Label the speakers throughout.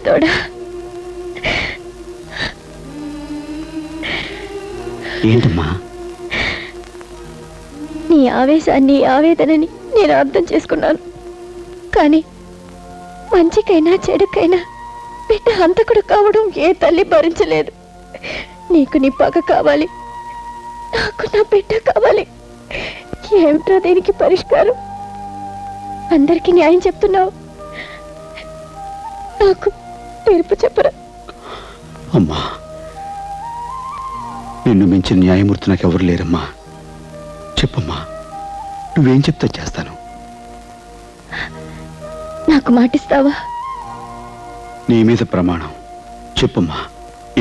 Speaker 1: తోడా.
Speaker 2: ఏంటమ్మా?
Speaker 1: నీ ఆవేశాన్ని ఆవేదనని నేను అర్థం చేసుకున్నాను. కానీ మంచికైనా చెడుకైనా బిడ్డ హంతకుడు కావడం ఏ తల్లి భరించలేదు. నీకు నీ పగ కావాలి, నాకు నా బిడ్డ కావాలి. ఏమిట్రా దీనికి పరిష్కారం? అందరికీ న్యాయం చెప్తున్నావు, నాకు తీర్పు చెప్పరా?
Speaker 2: అమ్మా, నిన్ను మించిన న్యాయమూర్తి నాకు ఎవరు లేరమ్మా. చెప్పమ్మా, నువ్వేం చెప్తా చేస్తాను.
Speaker 1: నాకు మాటిస్తావా?
Speaker 2: నీ మీద ప్రమాణం. చెప్పమ్మా,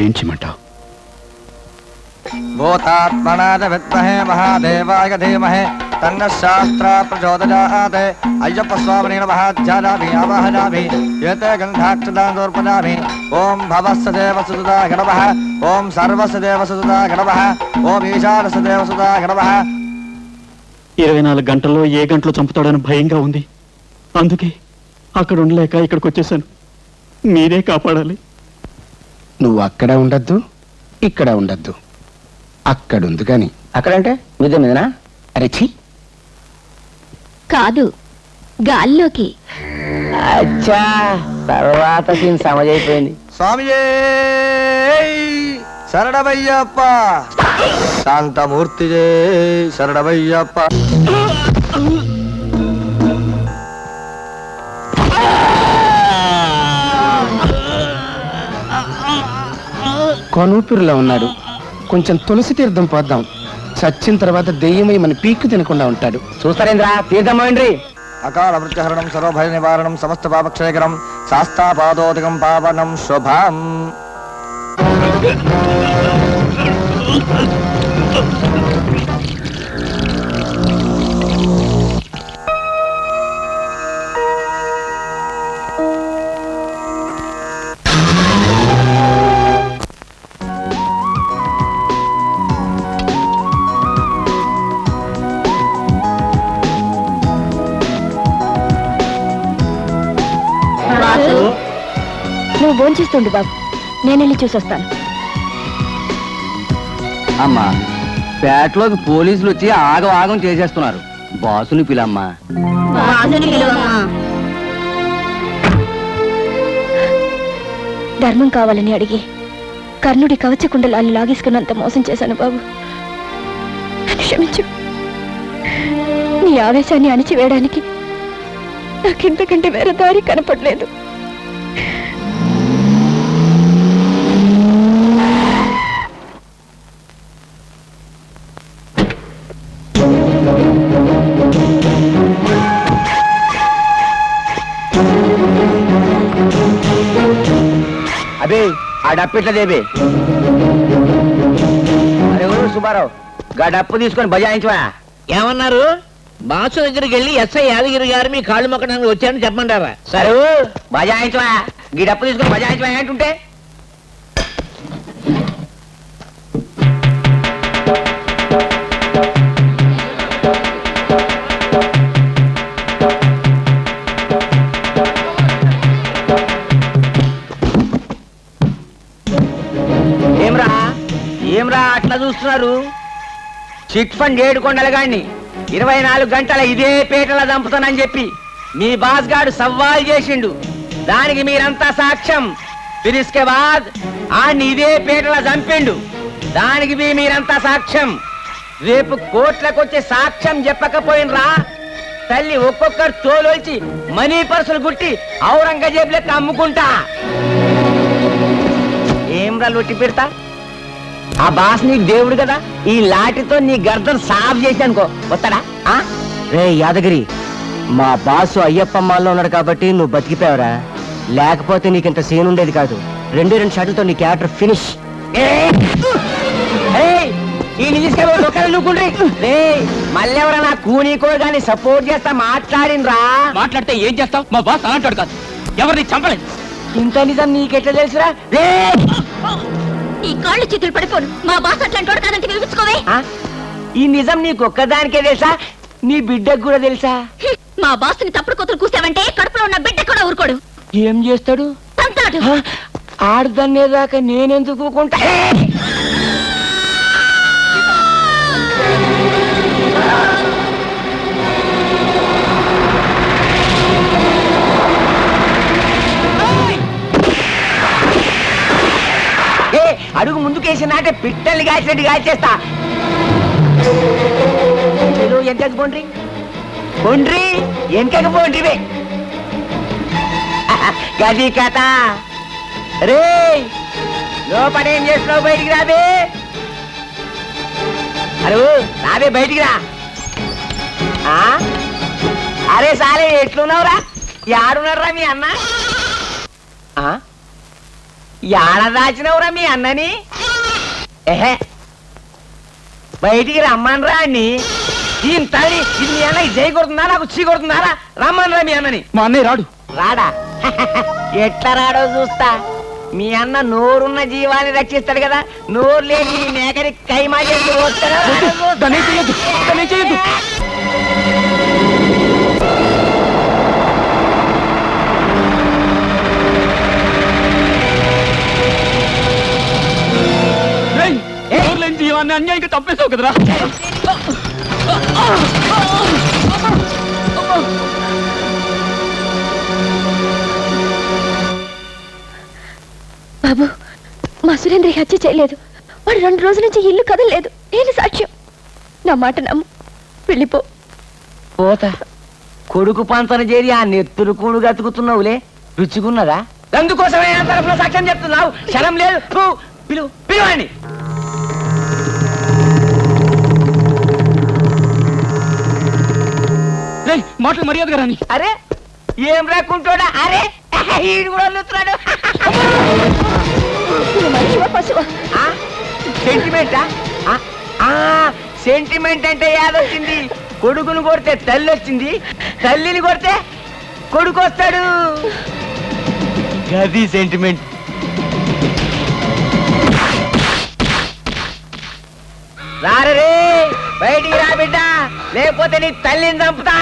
Speaker 2: ఏం చేయమంటావు?
Speaker 3: భూతాత్మనాద విద్మహే మహాదేవాయ ధీమహే తన్న శాస్త్ర ప్రచోదయాత్. అయ్యప్ప స్వామినే నమః. ధ్యానామి ఆవాహనామి ఏతే గంధాక్షదానోర్పదామి. ఓం భవస్సదేవ సుదాయ నమః. ఓం సర్వస్దేవ సుదాయ నమః. ఓం ఈశానస్దేవ సుదాయ నమః.
Speaker 2: 24 గంటల్లో ఏ గంటలో చంపుతాడని భయంగా ఉంది. అందుకే అక్కడ ఉండలేక ఇక్కడికి వచ్చేసాను. మీరే కాపాడాలి.
Speaker 4: నువ్వు అక్కడ ఉండద్దు, ఇక్కడ ఉండద్దు. అక్కడుంది కాని.
Speaker 5: అక్కడంటే మీద మీదనా?
Speaker 4: అరెచి
Speaker 1: కాదు, గాల్లోకి.
Speaker 5: అచ్చా, తర్వాత సీన్ సమజైపోయింది.
Speaker 3: స్వామియే శరణమయ్యప్ప. శాంతమూర్తియే శరణమయ్యప్ప.
Speaker 4: కొనూపిరిలో ఉన్నాడు. కొంచెం తులసి తీర్థం పోద్దాం. చచ్చిన తర్వాత దెయ్యమై మన పీక్కు తినకుండా ఉంటాడు.
Speaker 5: చూస్తారేంద్రా, తీర్థం పోయండి.
Speaker 3: అకాల వృత్యహరణం సర్వభయ నివారణం సమస్త పాపక్షయకరం శాస్తాపాదోదకం పావనం శుభం.
Speaker 1: నువ్వు భోంచేస్తుండు బాబు, నేను వెళ్ళి చూసొస్తాను.
Speaker 5: అమ్మా, పేటలోకి పోలీసులు వచ్చి ఆగం ఆగం చేసేస్తున్నారు. బాసుని పిలమ్మా.
Speaker 1: ధర్మం కావాలని అడిగి కర్ణుడి కవచకుండలాన్ని లాగేసుకున్నంత మోసం చేశాను బాబు, నన్ను క్షమించు. నీ ఆవేశాన్ని అణిచివేయడానికి నాకింతకంటే వేరే దారి కనపడలేదు.
Speaker 5: అదే ఆ డప్పిట్లా దేబే. అరే ఊరు సుబ్బారావు, గా డప్పు తీసుకొని బజాయించవా.
Speaker 6: ఏమన్నారు? బాసు దగ్గరికి వెళ్ళి ఎస్ఐ యాదగిరి గారు మీ కాళ్ళు మొక్కడానికి వచ్చారని చెప్పమంటారా?
Speaker 5: సరే బజాయించవా. గీ డప్పు తీసుకొని బజాయించవా ఏంటుంటే. ఏమ్రా అట్లా చూస్తున్నారు? చిట్ ఫండ్ ఏడుకొండల గాడిని 24 గంటల ఇదే పేటలా దంపుతానని చెప్పి మీ బాస్ గాడు సవాల్ చేసిండు. దానికి మీరంతా సాక్ష్యం. ఫిరిస్కే బాద్ ఆడిని ఇదే పేటలా చంపిండు. దానికి మీరంతా సాక్ష్యం. రేపు కోర్టులకు వచ్చే సాక్ష్యం చెప్పకపోయినరా తల్లి ఒక్కొక్కరు తోలొల్చి మనీ పర్సులు గుట్టి ఔరంగజేబ్ లెక్క అమ్ముకుంటా. ఏమ్రా లొట్టి పెడతా? ఆ బాస్ నీకు దేవుడు కదా, ఈ లాఠీతో నీ గర్దం సాఫ్ చేసి అనుకో వస్తాడా? రే యాదగిరి, మా బాసు అయ్యప్పమ్మాల్లో ఉన్నాడు కాబట్టి నువ్వు బతికిపోయావురా. లేకపోతే నీకింత సీన్ ఉండేది కాదు. 2 షాట్లతో నీ క్యారెక్టర్ ఫినిష్. మళ్ళెవరన్నా కూనీకో గాని సపోర్ట్ చేస్తా మాట్లాడినరా.
Speaker 6: మాట్లాడితే ఏం చేస్తావు? మా బాస్ అలాంటాడు కాదు, ఎవరిని చంపలేదు.
Speaker 5: ఇంత నిజం నీకెట్లా తెలుసురా?
Speaker 1: ఈ కాళ్ళు చేతులు పడిపోను. మా బాస్ అట్లాంటి కాదంటే వినిపించుకోవే.
Speaker 5: ఈ నిజం నీకు ఒక్కదానికే తెలుసా? నీ బిడ్డకు కూడా తెలుసా?
Speaker 1: మా బాస్ని తప్పుడు కూతురు కూసావంటే కడుపులో ఉన్న బిడ్డ కూడా ఊరుకోడు.
Speaker 5: ఏం చేస్తాడు?
Speaker 1: తంతాడు.
Speaker 5: ఆడదన్నేదాకా నేనెందుకు ఊకుంటా? అడుగు ముందుకేసి నాటే పిట్టల్ని కాల్చినట్టు కాల్చేస్తా. ఎంతకు పోండ్రి పోండ్రి ఎంతకు పోండ్రివే గది కథ. రే లోపడేం చేస్తున్నావు? బయటికి రాబే. అరే రాబే బయటికి రా. అరే సాలే ఎట్లున్నావురా? యాడున్నారా మీ అన్న? యాడ దాచినవురా మీ అన్నని? ఏహే బయటికి రమ్మనరా అన్ని. దీని తల్లి ఇది మీ అన్నకి జై కొడుతుందా నాకు చీ కొడుతుందారా? రమ్మనరా మీ అన్నని.
Speaker 2: మా అన్నయ్య రాడు.
Speaker 5: రాడా? ఎట్లా రాడో చూస్తా. మీ అన్న నోరున్న జీవాన్ని రక్షిస్తాడు కదా, నోరు లేని ఈ మేకని కైమా చేసి
Speaker 2: జీవాన్ని అన్యాయంగా తప్పేసావు కదరా.
Speaker 1: బాబు, మా సురేంద్రకి హత్య చేయలేదు. వాడు 2 రోజుల నుంచి ఇల్లు కదలలేదు. నేను సాక్ష్యం. నా మాట నమ్ము, వెళ్ళిపో.
Speaker 5: పోతా. కొడుకు పంతన చేరి ఆ నెత్తురు కూడు గతుకుతున్నావులే, రుచిగున్నదా? అందుకోసమే నా తరఫున సాక్ష్యం చెప్తున్నావు. క్షణం లేదు. పిలువండి.
Speaker 2: మాటలు మర్యాదగా రాని.
Speaker 5: అరే ఏం రాకుంటోడా? అరే ఈడు కూడా వల్లుతున్నాడు. సెంటిమెంటా? సెంటిమెంట్ అంటే యాదొచ్చింది. కొడుకును కొడితే తల్లి వచ్చింది, తల్లిని కొడితే కొడుకు వస్తాడు. గది సెంటిమెంట్. రారే బయటికి రా బిడ్డ, లేకపోతే నీ తల్లిని చంపుతా.